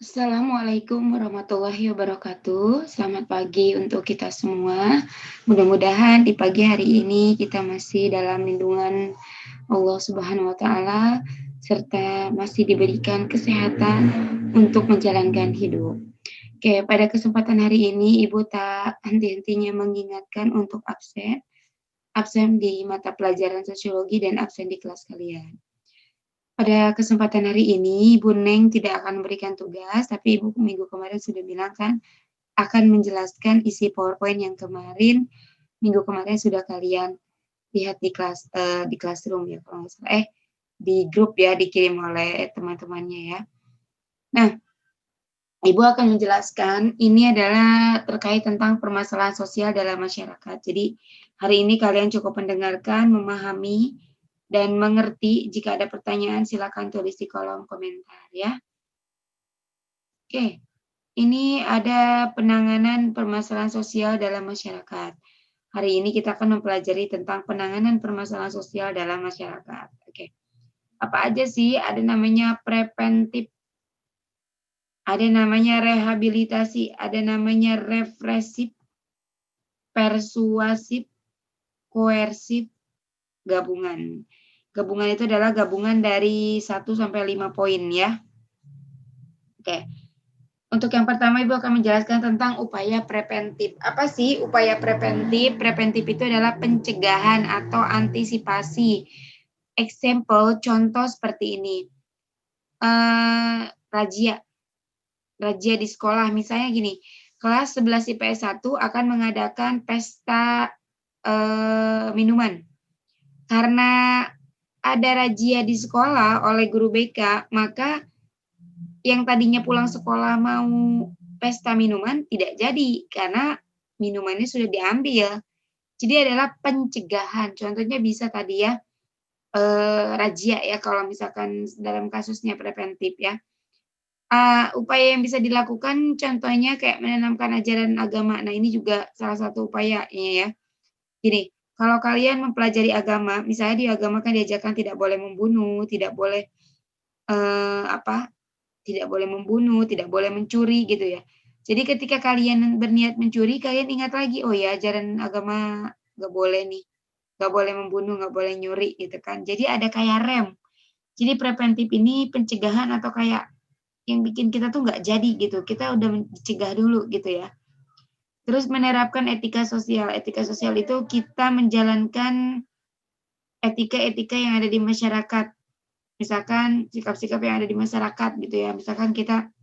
Assalamualaikum warahmatullahi wabarakatuh. Selamat pagi untuk kita semua. Mudah-mudahan di pagi hari ini kita masih dalam lindungan Allah Subhanahu wa taala serta masih diberikan kesehatan untuk menjalankan hidup. Oke, pada kesempatan hari ini Ibu tak henti-hentinya mengingatkan untuk absen di mata pelajaran sosiologi dan absen di kelas kalian. Pada kesempatan hari ini, Bu Neng tidak akan memberikan tugas, tapi Ibu minggu kemarin sudah bilang kan, akan menjelaskan isi PowerPoint yang minggu kemarin sudah kalian lihat di classroom ya, kalau nggak salah. Di grup ya, dikirim oleh teman-temannya ya. Nah, Ibu akan menjelaskan, ini adalah terkait tentang permasalahan sosial dalam masyarakat. Jadi, hari ini kalian cukup mendengarkan, memahami, dan mengerti. Jika ada pertanyaan silakan tulis di kolom komentar ya. Oke, ini ada penanganan permasalahan sosial dalam masyarakat. Hari ini kita akan mempelajari tentang penanganan permasalahan sosial dalam masyarakat. Oke, apa aja sih? Ada namanya preventif, ada namanya rehabilitasi, ada namanya represif, persuasif, koersif, gabungan. Gabungan itu adalah gabungan dari 1 sampai 5 poin ya. Oke. Untuk yang pertama Ibu akan menjelaskan tentang upaya preventif. Apa sih upaya preventif? Preventif itu adalah pencegahan atau antisipasi. Example, contoh seperti ini. Razia di sekolah. Misalnya gini, kelas 11 IPS 1 akan mengadakan pesta minuman. Karena ada razia di sekolah oleh guru BK, maka yang tadinya pulang sekolah mau pesta minuman tidak jadi karena minumannya sudah diambil. Jadi adalah pencegahan. Contohnya bisa tadi ya razia ya kalau misalkan dalam kasusnya preventif ya. Upaya yang bisa dilakukan contohnya kayak menanamkan ajaran agama. Nah ini juga salah satu upayanya ya. Gini, kalau kalian mempelajari agama, misalnya di agama kan diajarkan tidak boleh membunuh, tidak boleh tidak boleh membunuh, tidak boleh mencuri gitu ya. Jadi ketika kalian berniat mencuri, kalian ingat lagi, oh ya ajaran agama nggak boleh nih, nggak boleh membunuh, nggak boleh nyuri gitu kan. Jadi ada kayak rem. Jadi preventif ini pencegahan atau kayak yang bikin kita tuh nggak jadi gitu. Kita udah mencegah dulu gitu ya. Terus menerapkan etika sosial. Etika sosial itu kita menjalankan etika-etika yang ada di masyarakat. Misalkan sikap-sikap yang ada di masyarakat gitu ya. Misalkan kita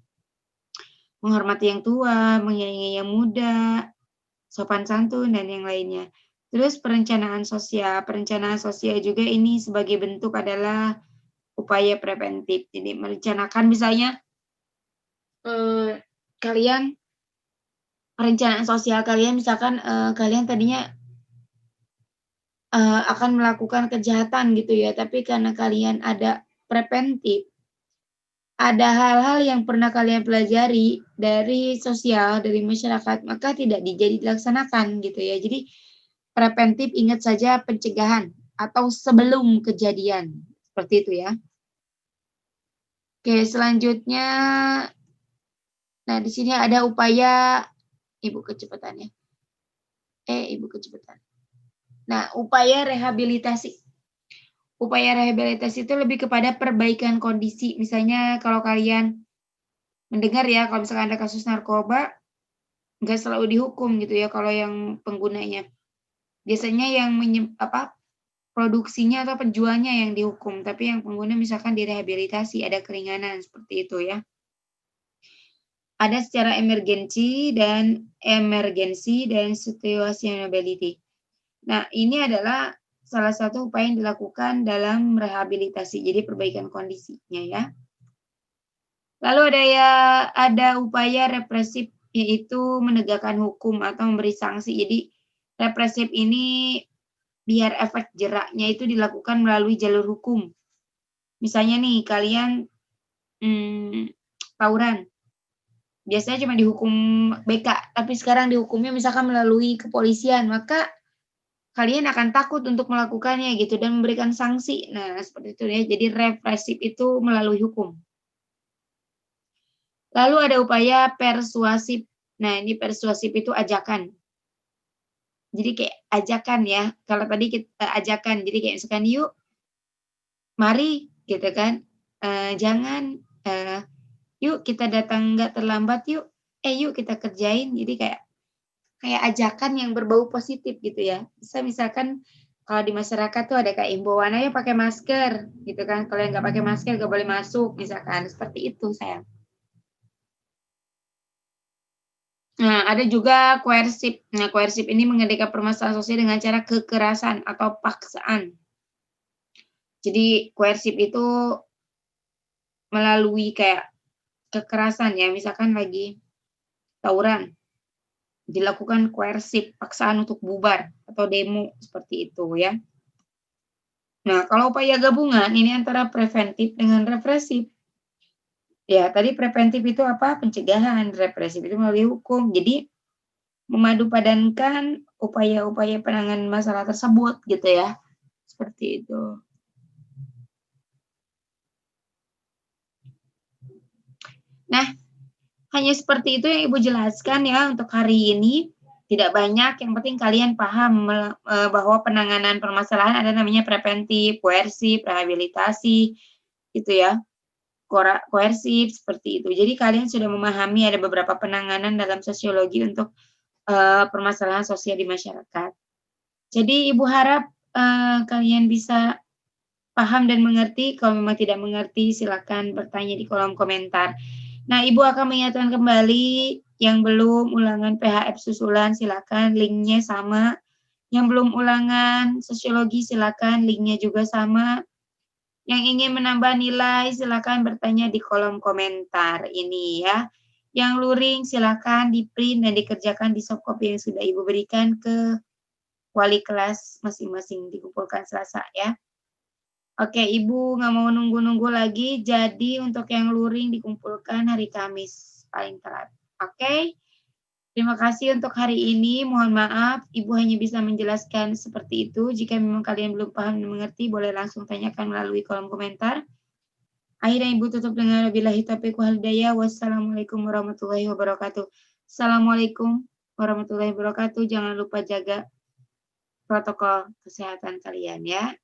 menghormati yang tua, menyayangi yang muda, sopan santun, dan yang lainnya. Terus perencanaan sosial. Perencanaan sosial juga ini sebagai bentuk adalah upaya preventif. Jadi merencanakan misalnya kalian perencanaan sosial kalian misalkan kalian tadinya akan melakukan kejahatan gitu ya, tapi karena kalian ada preventif, ada hal-hal yang pernah kalian pelajari dari sosial, dari masyarakat, maka tidak jadi dilaksanakan gitu ya. Jadi preventif ingat saja pencegahan atau sebelum kejadian. Seperti itu ya. Oke, selanjutnya nah di sini ada upaya Ibu kecepatan ya. Ibu kecepatan. Nah, upaya rehabilitasi. Upaya rehabilitasi itu lebih kepada perbaikan kondisi. Misalnya kalau kalian mendengar ya, kalau misalkan ada kasus narkoba, nggak selalu dihukum gitu ya kalau yang penggunanya. Biasanya yang produksinya atau penjualnya yang dihukum, tapi yang pengguna misalkan direhabilitasi, ada keringanan seperti itu ya. Ada secara emergency dan situationability. Nah, ini adalah salah satu upaya yang dilakukan dalam rehabilitasi, jadi perbaikan kondisinya ya. Lalu ada upaya represif, yaitu menegakkan hukum atau memberi sanksi. Jadi represif ini biar efek jeraknya itu dilakukan melalui jalur hukum. Misalnya nih kalian tawuran. biasanya cuma dihukum BK, tapi sekarang dihukumnya misalkan melalui kepolisian, maka kalian akan takut untuk melakukannya gitu dan memberikan sanksi. Nah, seperti itu ya. Jadi represif itu melalui hukum. Lalu ada upaya persuasif. Nah, ini persuasif itu ajakan. Jadi kayak ajakan ya. Kalau tadi kita ajakan, jadi kayak misalkan yuk, mari gitu kan. Jangan, yuk kita datang nggak terlambat yuk. Yuk kita kerjain. Jadi kayak ajakan yang berbau positif gitu ya. Misalkan kalau di masyarakat tuh ada kayak imbauan ayo pakai masker gitu kan. Kalau yang nggak pakai masker nggak boleh masuk misalkan seperti itu sayang. Nah, ada juga koersif. Nah, koersif ini mengendalikan permasalahan sosial dengan cara kekerasan atau paksaan. Jadi koersif itu melalui kayak kekerasan ya, misalkan lagi tawuran, dilakukan koersif, paksaan untuk bubar atau demo seperti itu ya. Nah, kalau upaya gabungan ini antara preventif dengan represif. Ya, tadi preventif itu apa? Pencegahan, represif itu melalui hukum. Jadi memadupadankan upaya-upaya penanganan masalah tersebut gitu ya. Seperti itu. Nah, hanya seperti itu yang Ibu jelaskan ya untuk hari ini. Tidak banyak, yang penting kalian paham bahwa penanganan permasalahan ada namanya preventif, koersif, rehabilitasi, gitu ya. Koersif seperti itu. Jadi kalian sudah memahami ada beberapa penanganan dalam sosiologi untuk permasalahan sosial di masyarakat. Jadi Ibu harap kalian bisa paham dan mengerti. Kalau memang tidak mengerti, silakan bertanya di kolom komentar. Nah, Ibu akan mengingatkan kembali yang belum ulangan PHF susulan, silakan linknya sama. Yang belum ulangan sosiologi, silakan linknya juga sama. Yang ingin menambah nilai, silakan bertanya di kolom komentar ini ya. Yang luring, silakan di-print dan dikerjakan di soft copy yang sudah Ibu berikan ke wali kelas masing-masing, dikumpulkan Selasa ya. Oke, Ibu nggak mau nunggu-nunggu lagi, jadi untuk yang luring dikumpulkan hari Kamis paling telat. Oke, terima kasih untuk hari ini. Mohon maaf, Ibu hanya bisa menjelaskan seperti itu. Jika memang kalian belum paham dan mengerti, boleh langsung tanyakan melalui kolom komentar. Akhirnya Ibu tutup dengan wabillahi taufiq wal hidayah. Wassalamualaikum warahmatullahi wabarakatuh. Assalamualaikum warahmatullahi wabarakatuh. Jangan lupa jaga protokol kesehatan kalian ya.